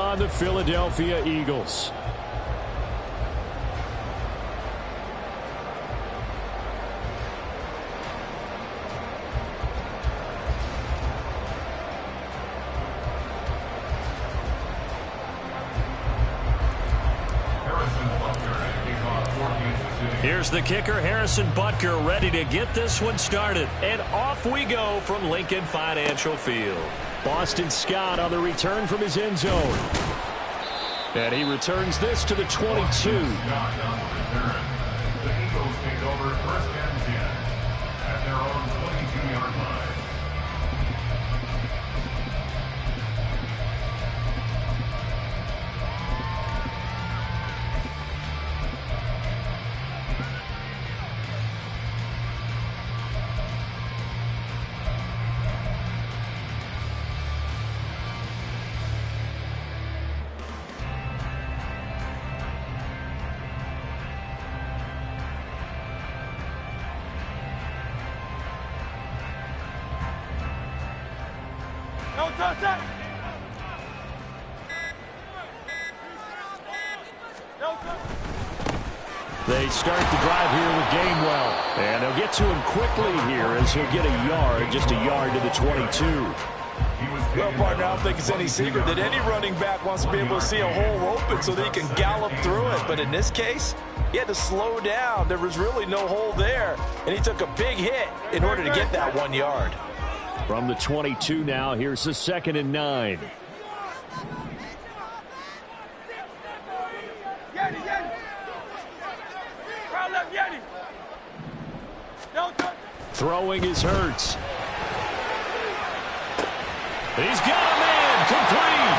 on the Philadelphia Eagles. Here's the kicker, Harrison Butker, ready to get this one started. And off we go from Lincoln Financial Field. Boston Scott on the return from his end zone. And he returns this to the 22. The Eagles take over first and 10 at their own 22-yard line. They start the drive here with Gainwell. And they'll get to him quickly here as he'll get a yard, just a yard to the 22. Well, partner, I don't think it's any secret that any running back wants to be able to see a hole open so that he can gallop through it. But in this case, he had to slow down. There was really no hole there, and he took a big hit in order to get that 1 yard. From the 22 now, here's the 2nd and 9. Throwing is Hurts. He's got a man complete.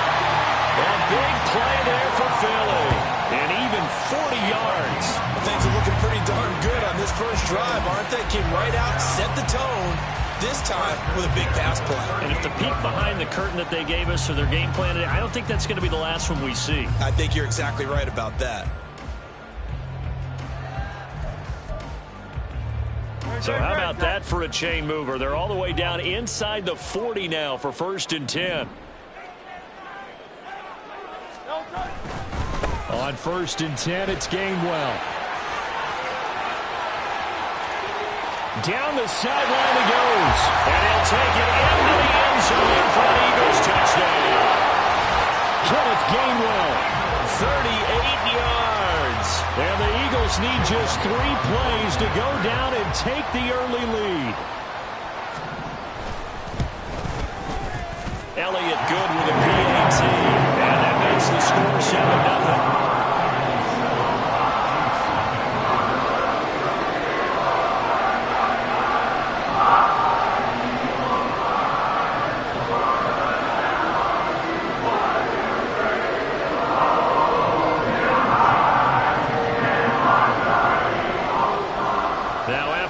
A big play there for Philly. And even 40 yards. Things are looking pretty darn good on this first drive, aren't they? Came right out, set the tone, this time with a big pass play. And if the peek behind the curtain that they gave us for their game plan today, I don't think that's going to be the last one we see. I think you're exactly right about that. So how about that for a chain mover? They're all the way down inside the 40 now for 1st and 10. On 1st and 10, it's Gainwell. Down the sideline he goes. And he'll take it into the end zone for an Eagles touchdown. Kenneth Gainwell, 38 yards. And the Eagles need just 3 plays to go down and take the early lead. Elliott good with a PAT. And that makes the score 7-0.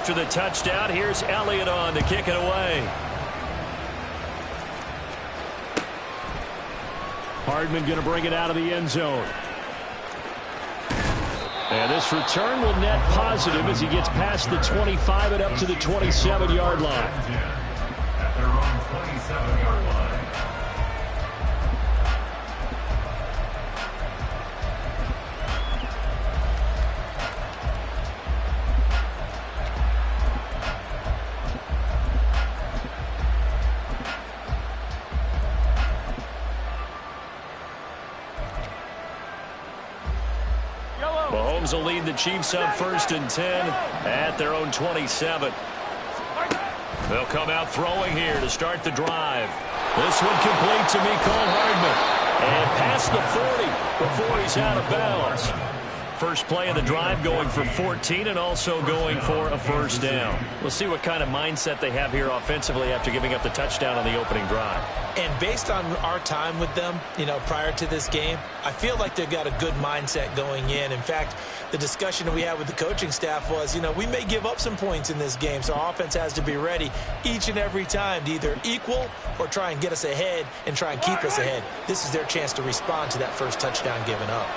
After the touchdown, here's Elliott on to kick it away. Hardman going to bring it out of the end zone. And this return will net positive as he gets past the 25 and up to the 27-yard line. At their own 27-yard line. Mahomes will lead the Chiefs up 1st and 10 at their own 27. They'll come out throwing here to start the drive. This one complete to Mecole Hardman. And past the 40 before he's out of bounds. First play of the drive going for 14 and also going for a 1st down. We'll see what kind of mindset they have here offensively after giving up the touchdown on the opening drive. And based on our time with them, prior to this game, I feel like they've got a good mindset going in. In fact, the discussion that we had with the coaching staff was, we may give up some points in this game, so our offense has to be ready each and every time to either equal or try and get us ahead and try and keep us ahead. This is their chance to respond to that first touchdown given up.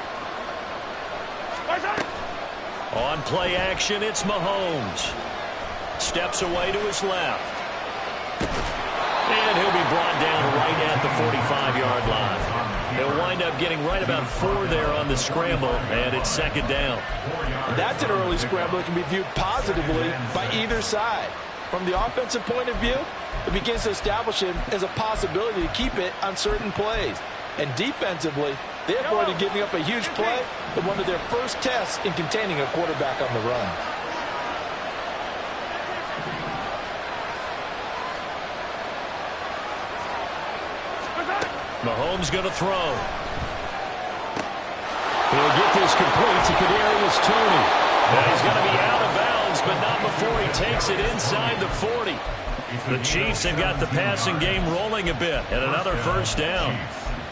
On play action, it's Mahomes. Steps away to his left. And he'll be brought down right at the 45-yard line. They'll wind up getting right about 4 there on the scramble, and it's second down. That's an early scramble that can be viewed positively by either side. From the offensive point of view, it begins to establish him as a possibility to keep it on certain plays. And defensively, they avoided giving up a huge play in one of their first tests in containing a quarterback on the run. Mahomes going to throw. He'll get this complete to Kadarius Toney. Now he's going to be out of bounds, but not before he takes it inside the 40. The Chiefs have got the passing game rolling a bit, and another first down.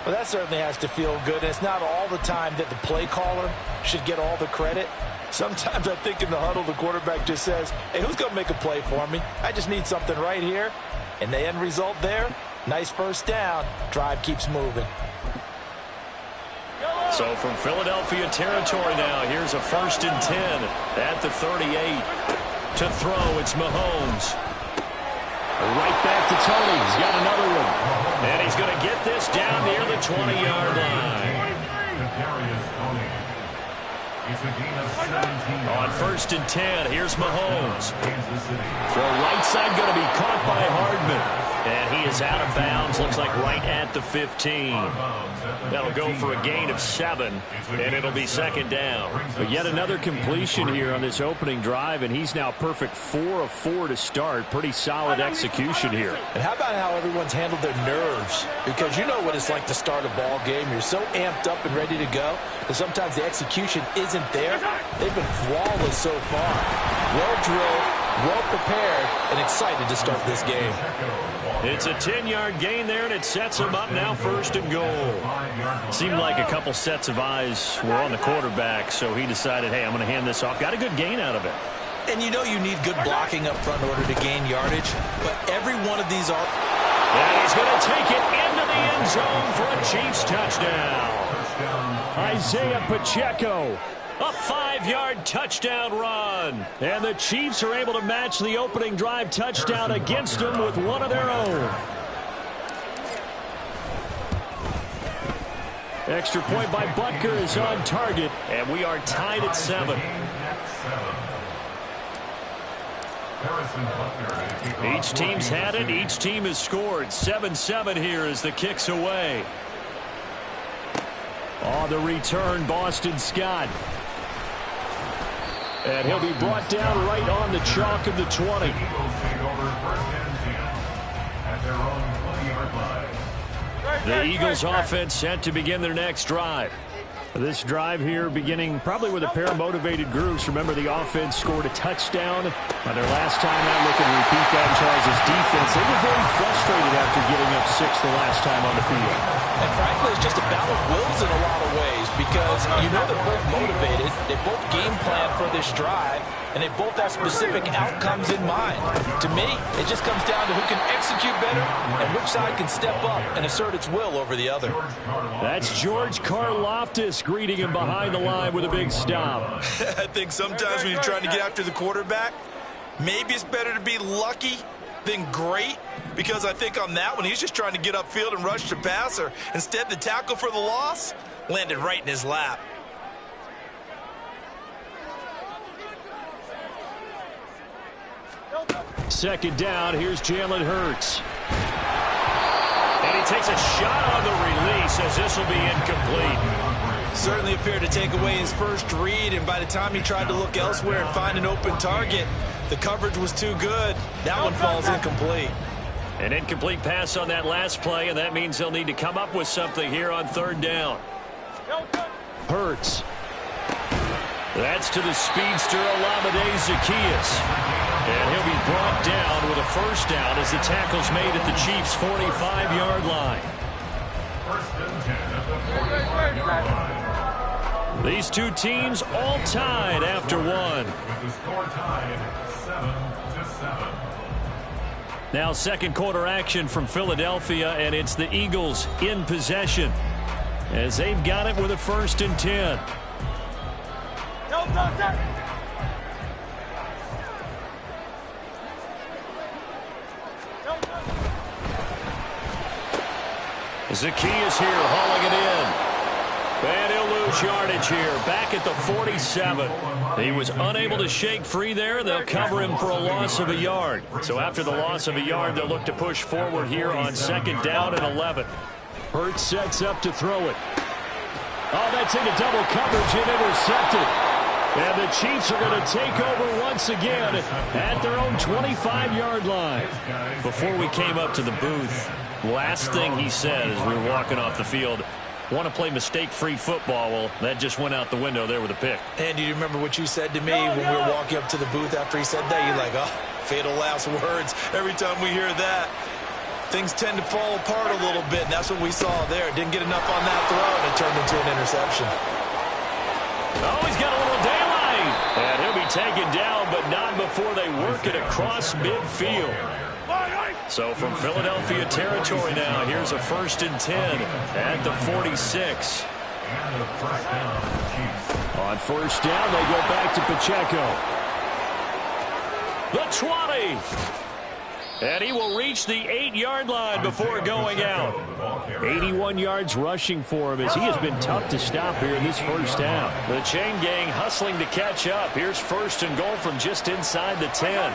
Well, that certainly has to feel good. And it's not all the time that the play caller should get all the credit. Sometimes I think in the huddle, the quarterback just says, hey, who's going to make a play for me? I just need something right here. And the end result there, nice first down. Drive keeps moving. So from Philadelphia territory now, here's a 1st and 10 at the 38. To throw, it's Mahomes. Right back to Toney. He's got another one. And he's going to get this down near the 20-yard line. On 1st and 10, here's Mahomes. For right side, going to be caught by Hardman. And he is out of bounds, looks like right at the 15. That'll go for a gain of 7, and it'll be second down. But yet another completion here on this opening drive, and he's now perfect 4 of 4 to start. Pretty solid execution here. And how about how everyone's handled their nerves? Because you know what it's like to start a ball game. You're so amped up and ready to go that sometimes the execution isn't there. They've been flawless so far. Well drilled, well prepared, and excited to start this game. It's a 10-yard gain there, and it sets him up now 1st and goal. Seemed like a couple sets of eyes were on the quarterback, so he decided, hey, I'm going to hand this off. Got a good gain out of it. And you know you need good blocking up front in order to gain yardage, but every one of these are... And he's going to take it into the end zone for a Chiefs touchdown. Isaiah Pacheco. A 5-yard touchdown run. And the Chiefs are able to match the opening drive touchdown against them with one of their own. Extra point by Butker is on target. And we are tied at 7. Each team's had it. Each team has scored. 7-7 here as the kick's away. On the return, Boston Scott. And he'll be brought down right on the chalk of the 20. The Eagles offense set to begin their next drive. This drive here beginning probably with a pair of motivated groups. Remember, the offense scored a touchdown on their last time out. Look and repeat that in Charles' defense. They were very frustrated after giving up 6 the last time on the field. And frankly, it's just a battle of wills in a lot of ways because you know they're both motivated. They both game plan for this drive, and they both have specific outcomes in mind. To me, it just comes down to who can execute better and which side can step up and assert its will over the other. That's George Karlaftis greeting him behind the line with a big stop. I think sometimes when you're trying to get after the quarterback, maybe it's better to be lucky than great, because I think on that one, he's just trying to get upfield and rush the passer. Instead, the tackle for the loss landed right in his lap. Second down, here's Jalen Hurts. And he takes a shot on the release as this will be incomplete. Certainly appeared to take away his first read, and by the time he tried to look elsewhere and find an open target, the coverage was too good. That one falls incomplete. An incomplete pass on that last play, and that means they'll need to come up with something here on 3rd down. Hurts. That's to the speedster Olamide Zaccheaus. And he'll be brought down with a first down as the tackle's made at the Chiefs' 45-yard line. These two teams all tied after one. With the score tied 7-7. Now 2nd quarter action from Philadelphia, and it's the Eagles in possession as they've got it with a 1st and 10. Zacchaeus here hauling it in. And he'll lose yardage here, back at the 47. He was unable to shake free there. They'll cover him for a loss of a yard. So after the loss of a yard, they'll look to push forward here on 2nd down and 11. Hurts sets up to throw it. Oh, that's into double coverage and intercepted. And the Chiefs are going to take over once again at their own 25-yard line. Before we came up to the booth, last thing he said as we were walking off the field, want to play mistake-free football. Well, that just went out the window there with a pick. And do you remember what you said to me when we were walking up to the booth after he said that? You're like, oh, fatal last words. Every time we hear that, things tend to fall apart a little bit, and that's what we saw there. Didn't get enough on that throw, and it turned into an interception. Oh, he's got a little daylight. And he'll be taken down, but not before they work it across midfield. So from Philadelphia territory now, here's a 1st and 10 at the 46. On 1st down, they go back to Pacheco. The 20. And he will reach the 8-yard line before going out. 81 yards rushing for him as he has been tough to stop here in this first half. The chain gang hustling to catch up. Here's 1st and goal from just inside the 10.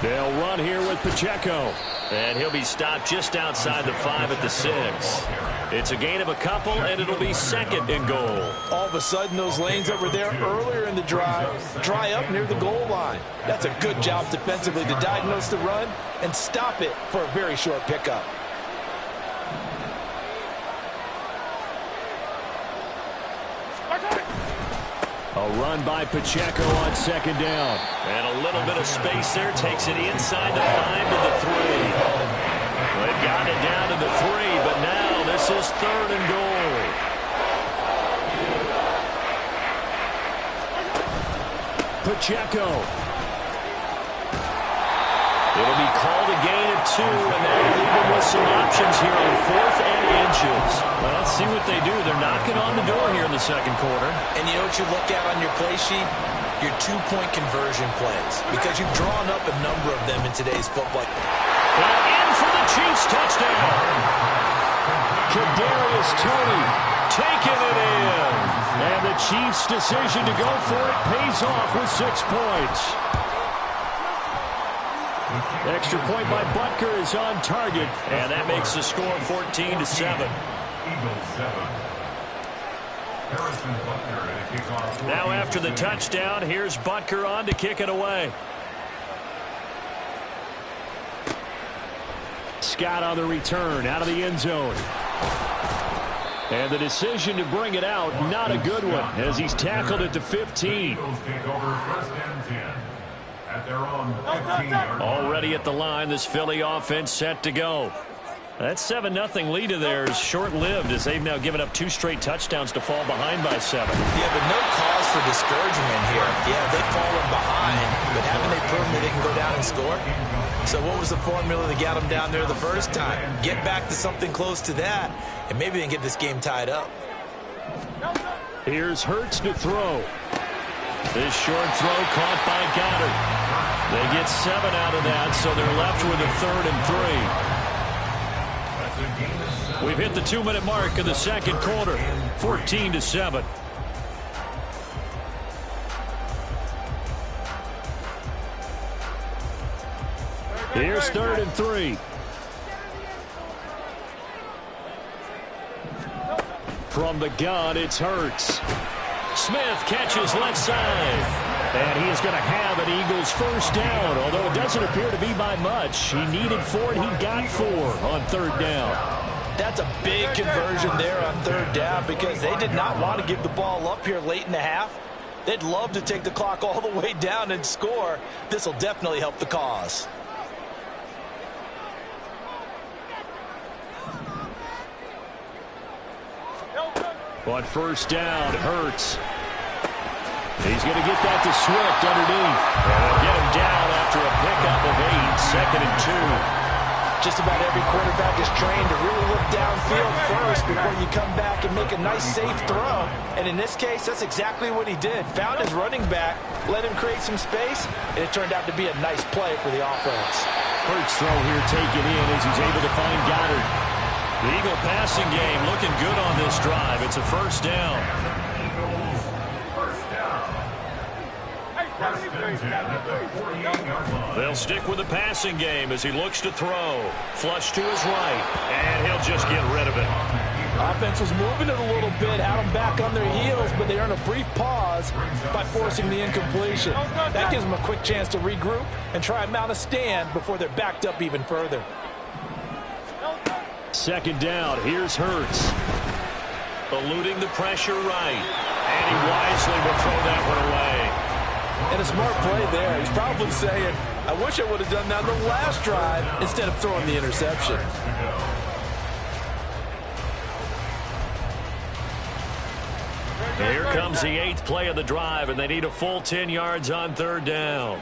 They'll run here with Pacheco. And he'll be stopped just outside the 5 at the 6. It's a gain of a couple, and it'll be 2nd and goal. All of a sudden, those lanes that were there earlier in the drive dry up near the goal line. That's a good job defensively to diagnose the run and stop it for a very short pickup. A run by Pacheco on 2nd down. And a little bit of space there. Takes it inside the 5 to the 3. They've got it down to the 3, but now this is 3rd and goal. Pacheco. It'll be called a gain of 2, and they'll leave him with some options here on 4th and inches. Well, let's see what they do. They're knocking on the door here in the 2nd quarter. And you know what you look at on your play sheet? Your 2-point conversion plays, because you've drawn up a number of them in today's football. And in for the Chiefs touchdown. Kadarius Toney Taking it in. And the Chiefs' decision to go for it pays off with 6 points. Extra point by Butker is on target. And that makes the score 14-7. Eagles 7. Harrison Butker at a kickoff. Now after the touchdown, here's Butker on to kick it away. Scott on the return out of the end zone. And the decision to bring it out, not a good one, as he's tackled at the 15. Eagles take over 1st and 10 at their own 15-yard line. Already at the line, this Philly offense set to go. That 7-0 lead of theirs short-lived as they've now given up 2 straight touchdowns to fall behind by 7. Yeah, but no cause for discouragement here. Yeah, they've fallen behind, but haven't they proven that they can go down and score? So what was the formula that got them down there the first time? Get back to something close to that, and maybe they can get this game tied up. Here's Hurts to throw. This short throw caught by Goddard. They get 7 out of that, so they're left with a 3rd and 3. We've hit the 2-minute mark of the 2nd quarter, 14-7. Here's 3rd and 3. From the gun, it's Hurts. Smith catches left side. And he is going to have an Eagles 1st down, although it doesn't appear to be by much. He needed 4, and he got 4 on 3rd down. That's a big conversion there on 3rd down because they did not want to give the ball up here late in the half. They'd love to take the clock all the way down and score. This will definitely help the cause. On 1st down, Hurts. He's going to get that to Swift underneath. And they'll get him down after a pickup of 8, 2nd and 2. Just about every quarterback is trained to really look downfield first before you come back and make a nice, safe throw. And in this case, that's exactly what he did. Found his running back, let him create some space, and it turned out to be a nice play for the offense. Hurts throw here taken in as he's able to find Goddard. The Eagle passing game looking good on this drive. It's a first down. Eagles, first down. First and 10 at the 48-yard line. They'll stick with the passing game as he looks to throw. Flush to his right, and he'll just get rid of it. Offense was moving it a little bit, had them back on their heels, but they earned a brief pause by forcing the incompletion. That gives them a quick chance to regroup and try and mount a stand before they're backed up even further. Second down, here's Hurts. Eluding the pressure right, and he wisely will throw that one away. And a smart play there. He's probably saying, I wish I would have done that on the last drive instead of throwing the interception. Here comes the 8th play of the drive, and they need a full 10 yards on third down.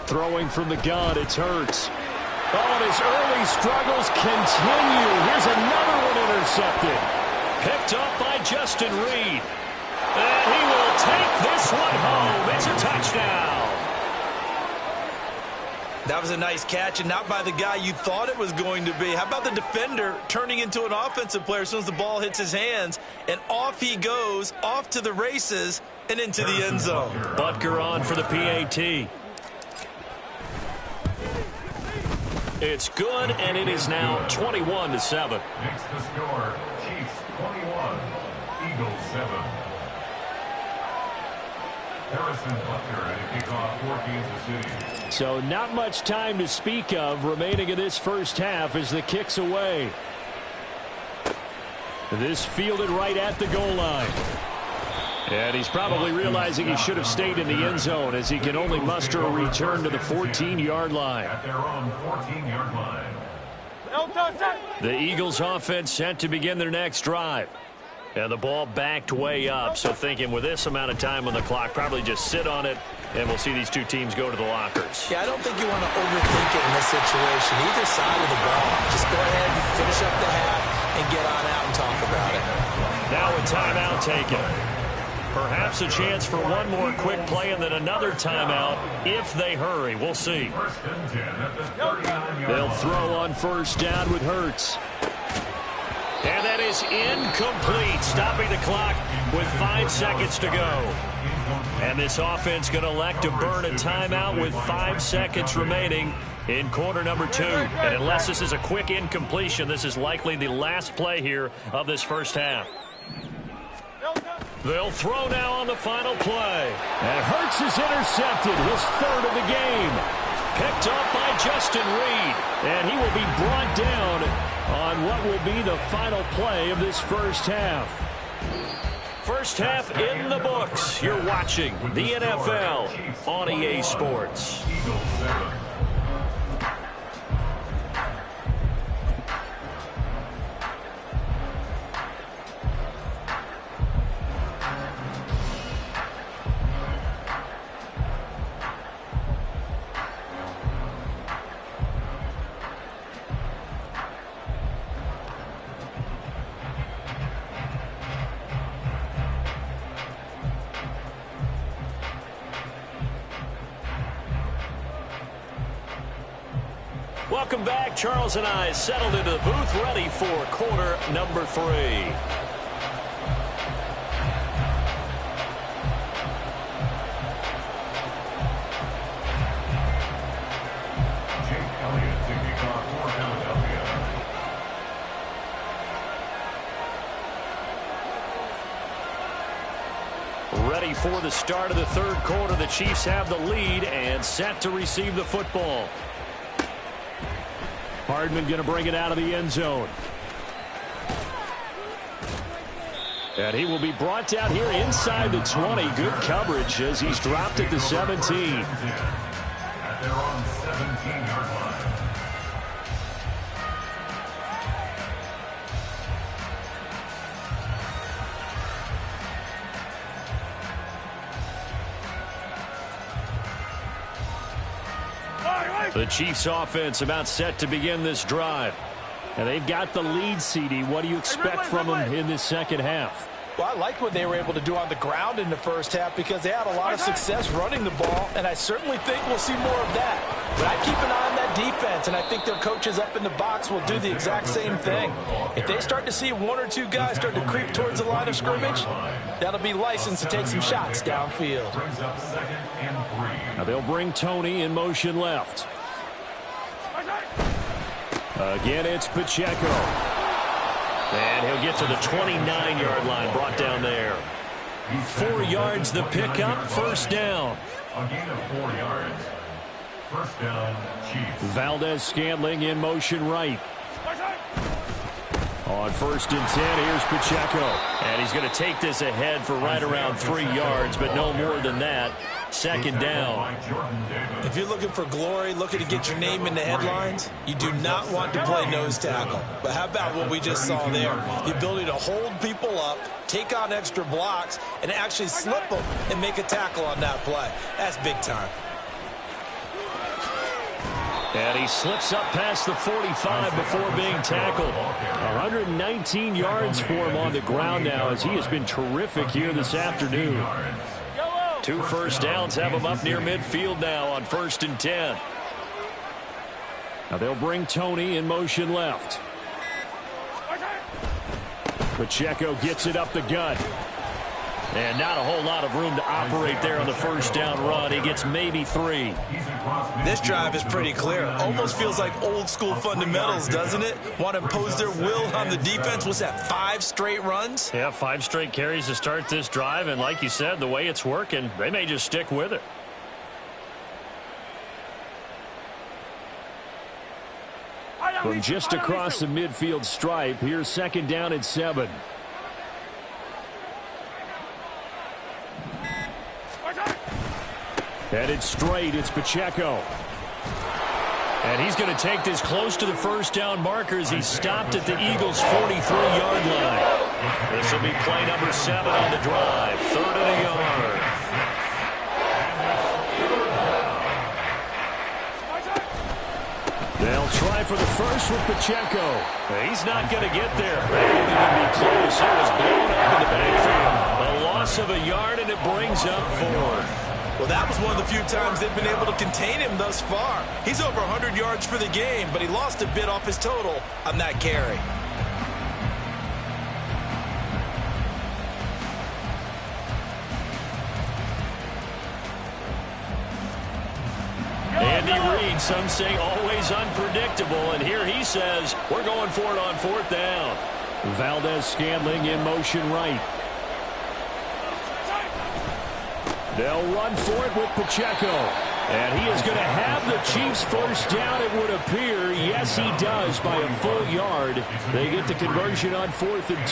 Throwing from the gun, it's Hurts. Oh, and his early struggles continue. Here's another one intercepted. Picked up by Justin Reed. And he will take this one home. It's a touchdown. That was a nice catch, and not by the guy you thought it was going to be. How about the defender turning into an offensive player as soon as the ball hits his hands, and off he goes, off to the races, and into the end zone. Butker on for the PAT. It's good, and it is now 21-7. Makes the score, Chiefs 21, Eagles 7. Harrison Butker at kickoff for Kansas City. So not much time to speak of remaining in this first half as the kick's away. This fielded right at the goal line. And he's probably realizing he should have stayed in the end zone as he can only muster a return to the 14-yard line. At their own 14-yard line. The Eagles offense set to begin their next drive. And the ball backed way up, so thinking with this amount of time on the clock, probably just sit on it, and we'll see these two teams go to the lockers. Yeah, I don't think you want to overthink it in this situation. Either side of the ball. Just go ahead and finish up the half and get on out and talk about it. Now a timeout taken. Perhaps a chance for one more quick play and then another timeout if they hurry. We'll see. First and 10 at the 39-yard They'll line. throw on first down with Hurts. And that is incomplete, stopping the clock with 5 seconds to go. And this offense going to elect to burn a timeout with 5 seconds remaining in quarter number 2. And unless this is a quick incompletion, this is likely the last play here of this first half. They'll throw now on the final play. And Hurts is intercepted, his third of the game. Picked up by Justin Reed. And he will be brought down on what will be the final play of this first half. First half in the books. You're watching the NFL on EA Sports. Eagles 7. Welcome back. Charles and I settled into the booth, ready for quarter number 3. Jake Elliott to kick off for Philadelphia. Ready for the start of the third quarter. The Chiefs have the lead and set to receive the football. Hardman going to bring it out of the end zone. And he will be brought down here inside the 20. Good coverage as he's dropped at the 17. At their own 17-yard line. The Chiefs offense about set to begin this drive. And they've got the lead, CD. What do you expect from them in this second half? Well, I liked what they were able to do on the ground in the first half because they had a lot of success running the ball, and I certainly think we'll see more of that. But I keep an eye on that defense, and I think their coaches up in the box will do the exact same thing. If they start to see one or two guys start to creep towards the line of scrimmage, that'll be licensed to take some shots downfield. Now they'll bring Tony in motion left. Again, it's Pacheco. And he'll get to the 29-yard line, brought down there. 4 yards the pickup, first down. A gain of 4 yards. First down, Chiefs. Valdez-Scantling in motion right. On 1st and 10, here's Pacheco. And he's going to take this ahead for right around 3 yards, but no more than that. Second down. If you're looking for glory, looking to get your name in the headlines, you do not want to play nose tackle. But how about what we just saw there? The ability to hold people up, take on extra blocks, and actually slip them and make a tackle on that play. That's big time. And he slips up past the 45 before being tackled. 119 yards for him on the ground now, as he has been terrific here this afternoon. 2 first downs have him up near midfield now on 1st and 10. Now they'll bring Tony in motion left. Pacheco gets it up the gut. And not a whole lot of room to operate there on the first down run. He gets maybe 3. This drive is pretty clear. Almost feels like old school fundamentals, doesn't it? Want to impose their will on the defense. What's that, 5 straight runs? Yeah, 5 straight carries to start this drive. And like you said, the way it's working, they may just stick with it. From just across the midfield stripe, here's 2nd down and 7. Headed straight, it's Pacheco. And he's going to take this close to the first down markers. He's stopped at the Eagles' 43-yard line. This will be play number 7 on the drive. 3rd and a yard. They'll try for the first with Pacheco. He's not going to get there. That won't even be close. It was blown up in the backfield. A loss of a yard, and it brings up 4th. Well, that was one of the few times they've been able to contain him thus far. He's over 100 yards for the game, but he lost a bit off his total on that carry. Andy Reid, some say always unpredictable, and here he says we're going for it on 4th down. Valdez-Scantling in motion right. They'll run for it with Pacheco. And he is going to have the Chiefs first down, it would appear. Yes, he does, by a full yard. They get the conversion on 4th and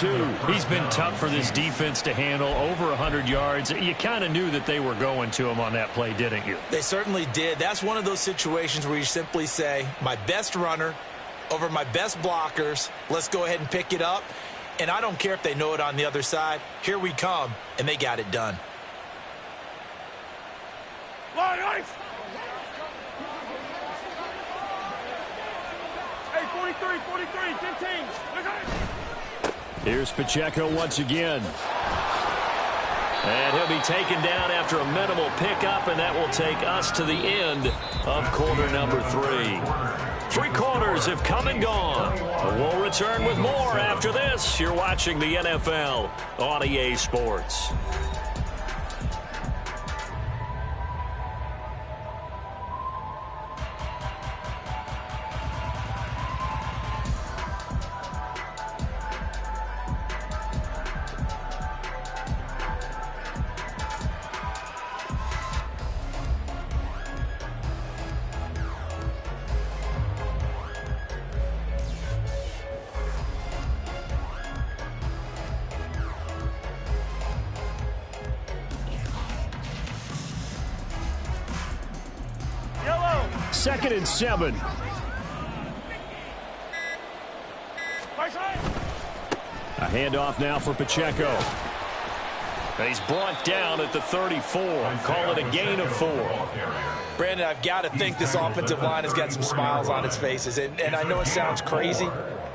2. He's been tough for this defense to handle, over 100 yards. You kind of knew that they were going to him on that play, didn't you? They certainly did. That's one of those situations where you simply say, my best runner over my best blockers. Let's go ahead and pick it up. And I don't care if they know it on the other side. Here we come, and they got it done. Hey, 43, 15. Here's Pacheco once again. And he'll be taken down after a minimal pickup, and that will take us to the end of quarter number 3. 3 quarters have come and gone. We'll return with more after this. You're watching the NFL on EA Sports. Second and 7. A handoff now for Pacheco. And he's brought down at the 34. Call it a gain of 4. Brandon, I've got to think this offensive line has got some smiles on its faces. And I know it sounds crazy,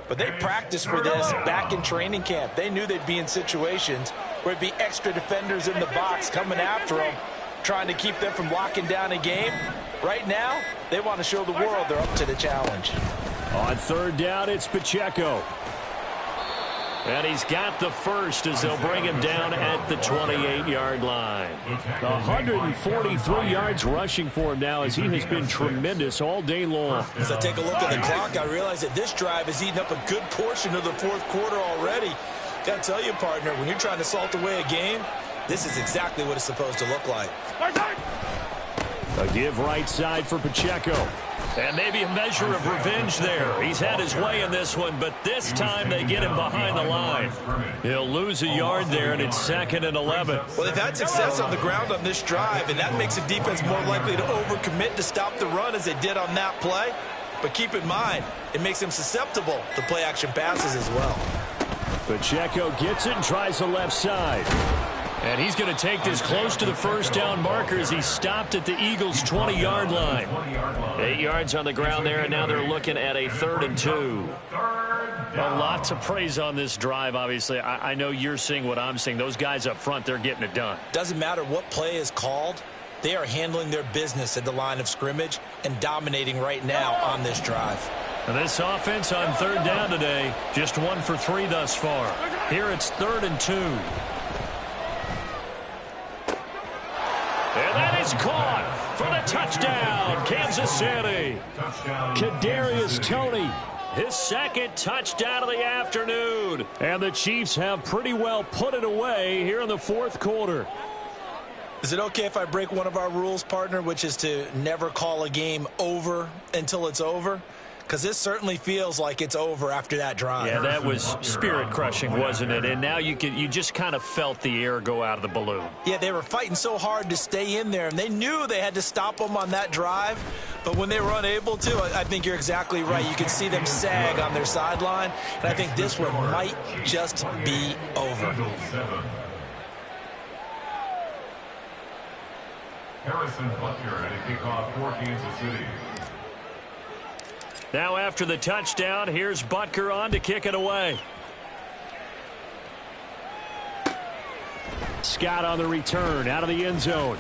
but they practiced for this back in training camp. They knew they'd be in situations where it'd be extra defenders in the box coming after them. trying to keep them from locking down a game. Right now, they want to show the world they're up to the challenge. On third down, it's Pacheco. And he's got the first as they'll bring him down at the 28-yard line. 143 yards rushing for him now as he has been tremendous all day long. As I take a look at the clock, I realize that this drive has eaten up a good portion of the fourth quarter already. Got to tell you, partner, when you're trying to salt away a game, this is exactly what it's supposed to look like. A give right side for Pacheco. And maybe a measure of revenge there. He's had his way in this one, but this time they get him behind the line. He'll lose a yard there, and it's 2nd and 11. Well, they've had success on the ground on this drive, and that makes the defense more likely to overcommit to stop the run as they did on that play. But keep in mind, it makes them susceptible to play-action passes as well. Pacheco gets it and tries the left side. And he's going to take this close to the first down marker as he stopped at the Eagles' 20-yard line. 8 yards on the ground there, and now they're looking at a 3rd and 2. A lot to praise on this drive, obviously. I know you're seeing what I'm seeing. Those guys up front, they're getting it done. Doesn't matter what play is called. They are handling their business at the line of scrimmage and dominating right now on this drive. And this offense on 3rd down today, just 1 for 3 thus far. Here it's 3rd and 2. And that is caught for the touchdown, Kansas City. Kadarius Toney, His 2nd touchdown of the afternoon. and the Chiefs have pretty well put it away here in the fourth quarter. Is it okay if I break one of our rules, partner, which is to never call a game over until it's over? Because this certainly feels like it's over after that drive. Yeah, that was spirit-crushing, wasn't it? And now you just kind of felt the air go out of the balloon. Yeah, they were fighting so hard to stay in there, and they knew they had to stop them on that drive. But when they were unable to, I think you're exactly right. You can see them sag on their sideline, and I think this one might just be over. Harrison Butker at a kickoff for Kansas City. Now after the touchdown, here's Butker on to kick it away. Scott on the return out of the end zone.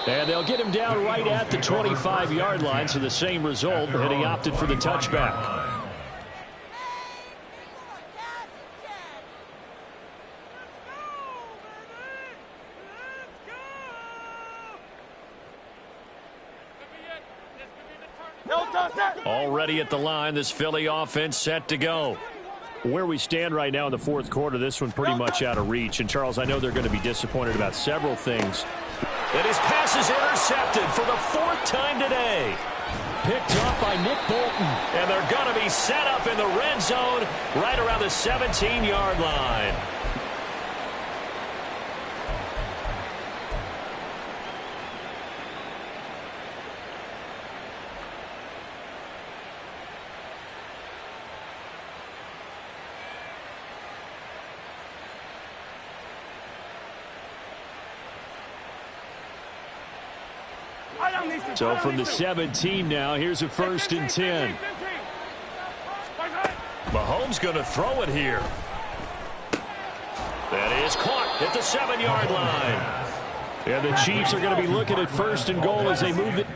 And they'll get him down right at the 25-yard line, so the same result, but he opted for the touchback. Already at the line, this Philly offense set to go. Where we stand right now in the fourth quarter, this one pretty much out of reach. And, Charles, I know they're going to be disappointed about several things. And his pass is intercepted for the 4th time today. Picked up by Nick Bolton. And they're going to be set up in the red zone right around the 17-yard line. So from the 17 now, here's a 1st and 10. Mahomes going to throw it here. That is caught at the 7-yard line. And the Chiefs are going to be looking at 1st and goal as they move it